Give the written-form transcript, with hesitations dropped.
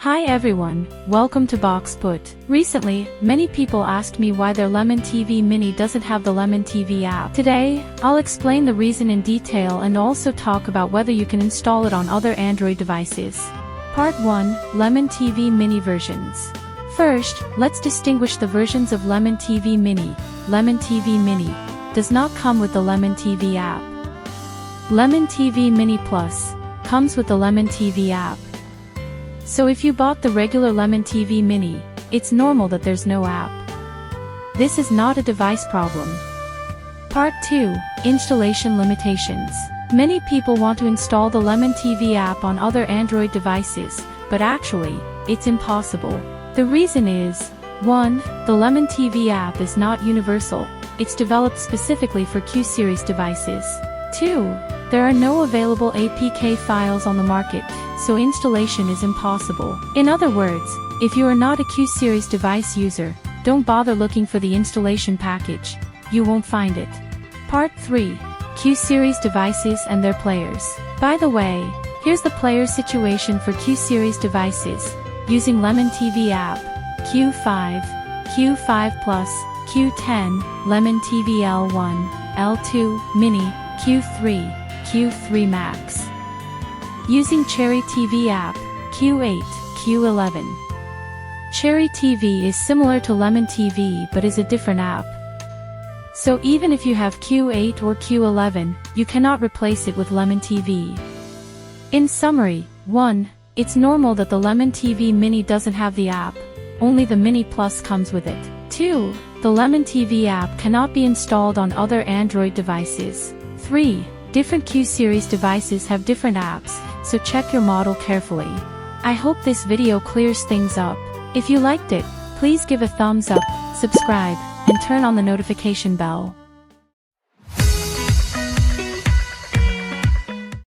Hi everyone, welcome to Boxput. Recently, many people asked me why their Lemon TV Mini doesn't have the Lemon TV app. Today, I'll explain the reason in detail and also talk about whether you can install it on other Android devices. Part 1, Lemon TV Mini versions. First, let's distinguish the versions of Lemon TV Mini. Lemon TV Mini does not come with the Lemon TV app. Lemon TV Mini Plus comes with the Lemon TV app. So if you bought the regular Lemon TV Mini, it's normal that there's no app. This is not a device problem. Part 2, Installation Limitations. Many people want to install the Lemon TV app on other Android devices, but actually, it's impossible. The reason is, 1. The Lemon TV app is not universal, it's developed specifically for Q-series devices. 2. There are no available APK files on the market, so installation is impossible. In other words, if you are not a Q-series device user, don't bother looking for the installation package. You won't find it. Part 3, Q-series devices and their players. By the way, here's the player situation for Q-series devices, using Lemon TV app, Q5, Q5 Plus, Q10, Lemon TV L1, L2, Mini, Q3, Q3 Max. Using Cherry TV app, Q8, Q11. Cherry TV is similar to Lemon TV but is a different app. So even if you have Q8 or Q11, you cannot replace it with Lemon TV. In summary, 1. It's normal that the Lemon TV Mini doesn't have the app, only the Mini Plus comes with it. 2. The Lemon TV app cannot be installed on other Android devices. 3. Different Q-series devices have different apps, so check your model carefully. I hope this video clears things up. If you liked it, please give a thumbs up, subscribe, and turn on the notification bell.